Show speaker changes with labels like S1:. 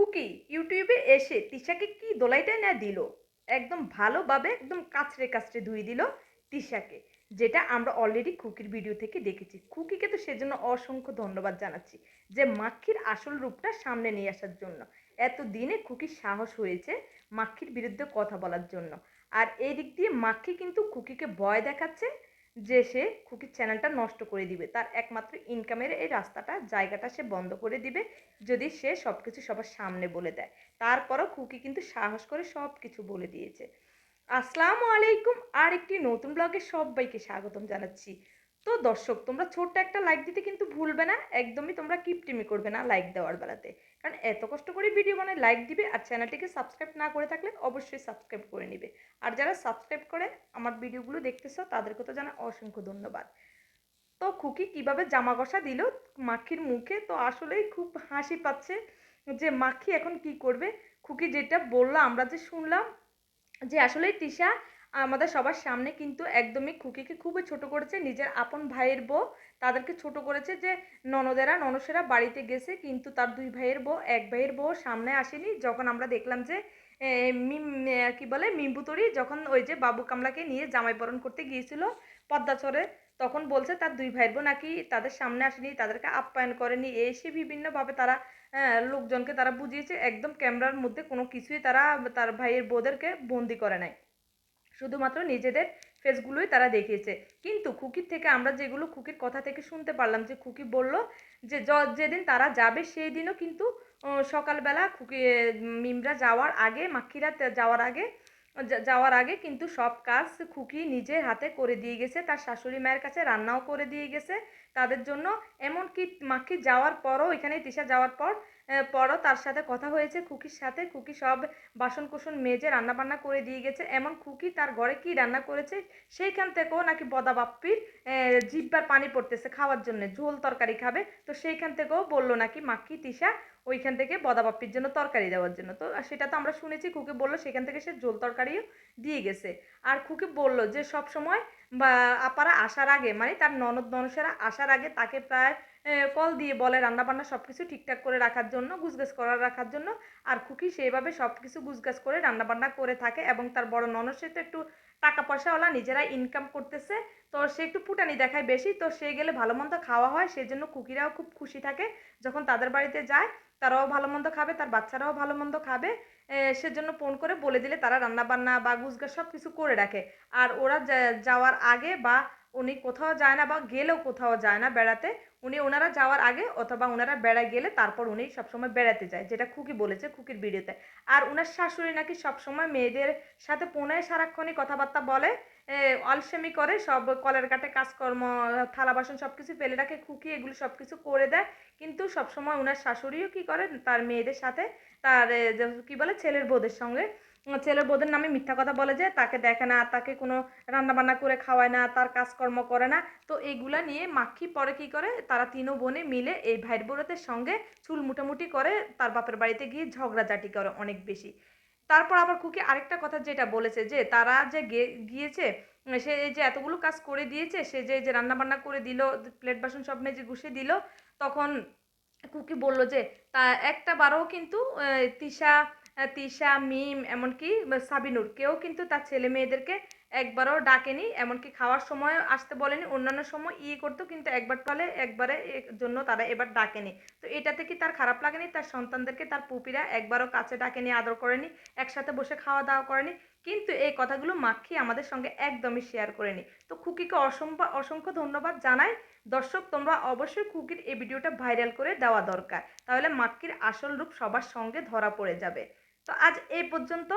S1: খুকি ইউটিউবে এসে তিশাকে কি দোলাইটা না দিল, একদম ভালোভাবে একদম কাচড়ে কাচড়ে ধুয়ে দিল তিশাকে, যেটা আমরা অলরেডি খুকির ভিডিও থেকে দেখেছি। খুকিকে তো সেজন্য অসংখ্য ধন্যবাদ জানাচ্ছি যে মাক্ষীর আসল রূপটা সামনে নিয়ে আসার জন্য। এত দিনে খুকির সাহস হয়েছে মাক্ষীর বিরুদ্ধে কথা বলার জন্য। আর এই দিক দিয়ে মাক্ষী কিন্তু খুকিকে ভয় দেখাচ্ছে যে সে খুকির চ্যানেলটা নষ্ট করে দিবে, তার একমাত্র ইনকামের এই রাস্তাটা জায়গাটা সে বন্ধ করে দিবে যদি সে সব কিছু সবার সামনে বলে দেয়। তারপরও খুকি কিন্তু সাহস করে সব কিছু বলে দিয়েছে। আসসালামু আলাইকুম, আর একটি নতুন ব্লগে সবাইকে স্বাগতম জানাচ্ছি। তো দর্শক, তোমরা ছোট্ট একটা লাইক দিতে কিন্তু ভুলবে না, একদমই তোমরা কিপটিমি করবে না লাইক দেওয়ার বেলাতে, কারণ এত কষ্ট করে ভিডিও বানায় লাইক দিবে। আর চ্যানেলটিকে সাবস্ক্রাইব না করে থাকলে অবশ্যই সাবস্ক্রাইব করে নিবে। আর যারা সাবস্ক্রাইব করে আমার ভিডিওগুলো দেখতেছো তাদেরকে তো জানা অসংখ্য ধন্যবাদ। তো খুকি কিভাবে জামা কষা দিল মাখির মুখে, তো আসলেই খুব হাসি পাচ্ছে যে মাখি এখন কি করবে। খুকি যেটা বললো আমরা যে শুনলাম যে আসলেই তিশা আমাদের সবার সামনে কিন্তু একদমই খুকিকে খুবই ছোট করেছে, নিজের আপন ভাইয়ের বউ তাদেরকে ছোট করেছে। যে ননদেরা ননসেরা বাড়িতে গেছে কিন্তু তার দুই ভাইয়ের বউ এক ভাইয়ের বউ সামনে আসেনি। যখন আমরা দেখলাম যে মিম কি বলে মিম্বুতরি যখন ওই যে বাবু কামলাকে নিয়ে জামাই বরণ করতে গিয়েছিল পদ্মাচরে, তখন বলছে তার দুই ভাইয়ের বউ নাকি তাদের সামনে আসেনি, তাদেরকে আপ্যায়ন করেনি। এসে বিভিন্নভাবে তারা লোকজনকে তারা বুঝিয়েছে, একদম ক্যামেরার মধ্যে কোনো কিছুই তারা তার ভাইয়ের বউদেরকে বন্দি করে নাই, শুধুমাত্র নিজেদের ফেসগুলোই তারা দেখিয়েছে। কিন্তু খুকির থেকে আমরা যেগুলো খুকির কথা থেকে শুনতে পারলাম যে খুকি বলল যে যেদিন তারা যাবে সেই দিনও কিন্তু সকালবেলা খুকি মিমরা যাওয়ার আগে মাক্ষীরা যাওয়ার আগে যাওয়ার আগে কিন্তু সব কাজ খুকি নিজের হাতে করে দিয়ে গেছে, তার শাশুড়ি মায়ের কাছে রান্নাও করে দিয়ে গেছে তাদের জন্য। এমনকি মাক্ষী যাওয়ার পরও, এখানে তিশা যাওয়ার পরও তার সাথে কথা হয়েছে খুকির সাথে। খুকি সব বাসন কোসন মেজে রান্না বান্না করে দিয়ে গেছে। এমন খুকি তার ঘরে কি রান্না করেছে সেইখান থেকেও নাকি বদা বাপ্পির জিহ্বার পানি পড়তেছে খাওয়ার জন্য, ঝোল তরকারি খাবে। তো সেইখান থেকেও বললো নাকি মাক্ষী তিশা ওইখান থেকে বদা বাপ্পির জন্য তরকারি দেওয়ার জন্য। তো সেটা তো আমরা শুনেছি, খুকি বললো সেখান থেকে সে ঝোল তরকারিও দিয়ে গেছে। আর খুকি বলল যে সব সময় বা আপারা আসার আগে, মানে তার ননদ ননসেরা আসার আগে তাকে প্রায় কল দিয়ে বলে রান্নাবান্না সব কিছু ঠিকঠাক করে রাখার জন্য, গুছগাছ করে রাখার জন্য। আর খুকি সেইভাবে সব কিছু গুছগাছ করে রান্নাবান্না করে থাকে। এবং তার বড় ননদ সে তো একটু টাকা পয়সাওয়ালা, নিজেরাই ইনকাম করতেছে, তো সে একটু ফুটানি দেখায় বেশি। তো সে গেলে ভালো মন্দ খাওয়া হয়, সেই জন্য খুকিরাও খুব খুশি থাকে যখন তাদের বাড়িতে যায়। তারাও ভালো মন্দ খাবে, তার বাচ্চারাও ভালো মন্দ খাবে, সেজন্য ফোন করে বলে দিলে তারা রান্নাবান্না বা গুছগাছ সব কিছু করে রাখে। আর ওরা যাওয়ার আগে বা উনি কোথাও যায় না বা গেলেও কোথাও যায় না বেড়াতে, ওনারা যাওয়ার আগে অথবা ওনারা বেড়ায় গেলে তারপর উনি সবসময় বেড়াতে যায়, যেটা খুকি বলেছে খুকির ভিডিওতে। আর ওনার শাশুড়ি নাকি সবসময় মেয়েদের সাথে ফোনে সারাক্ষণই কথাবার্তা বলে, অলসেমি করে, সব কলের কাটে কাজকর্ম, থালা বাসন সব কিছু ফেলে রাখে, খুকি এগুলো সব কিছু করে দেয়। কিন্তু সবসময় ওনার শাশুড়িও কি করে তার মেয়েদের সাথে তার কি বলে ছেলের বউদের সঙ্গে, ছেলের বউদের নামে মিথ্যা কথা বলে যে তাকে দেখে না, তাকে কোনো রান্না বান্না করে খাওয়ায় না, তার কাজকর্ম করে না। তো এইগুলা নিয়ে মাক্ষী পরে কি করে, তারা তিনও বোনে মিলে এই ভাইয়ের বোনদের সঙ্গে চুল মুটামুটি করে তার বাপের বাড়িতে গিয়ে ঝগড়াঝাটি করে অনেক বেশি। তারপর আবার খুকি আরেকটা কথা যেটা বলেছে যে তারা যে গিয়েছে, সে এই যে এতগুলো কাজ করে দিয়েছে, সে যে যে রান্না বান্না করে দিল, প্লেট বাসন সব মেজে গুছিয়ে দিল, তখন খুকি বলল যে তা একটা বারও কিন্তু তিশা তিশা মিম এমনকি সাবিনুর কেউ কিন্তু তার ছেলে মেয়েদেরকে একবারও ডাকেনি, এমনকি খাওয়ার সময় আসতে বলেনি। অন্যান্য সময় করতো কিন্তু একবার টলে একবারে এর জন্য তারা এবার ডাকেনি। তো এটাতে কি তার খারাপ লাগেনি? তার সন্তানদেরকে তার পুপিরা একবারও কাছে ডাকেনি, আদর করেনি, একসাথে বসে খাওয়া দাওয়া করেনি। কিন্তু এই কথাগুলো মাক্ষী আমাদের সঙ্গে একদমই শেয়ার করেনি। তো খুকিকে অসংখ্য ধন্যবাদ জানাই। দর্শক, তোমরা অবশ্যই খুকির এই ভিডিওটা ভাইরাল করে দেওয়া দরকার, তাহলে মাক্ষীর আসল রূপ সবার সঙ্গে ধরা পড়ে যাবে। তো আজ এই পর্যন্ত।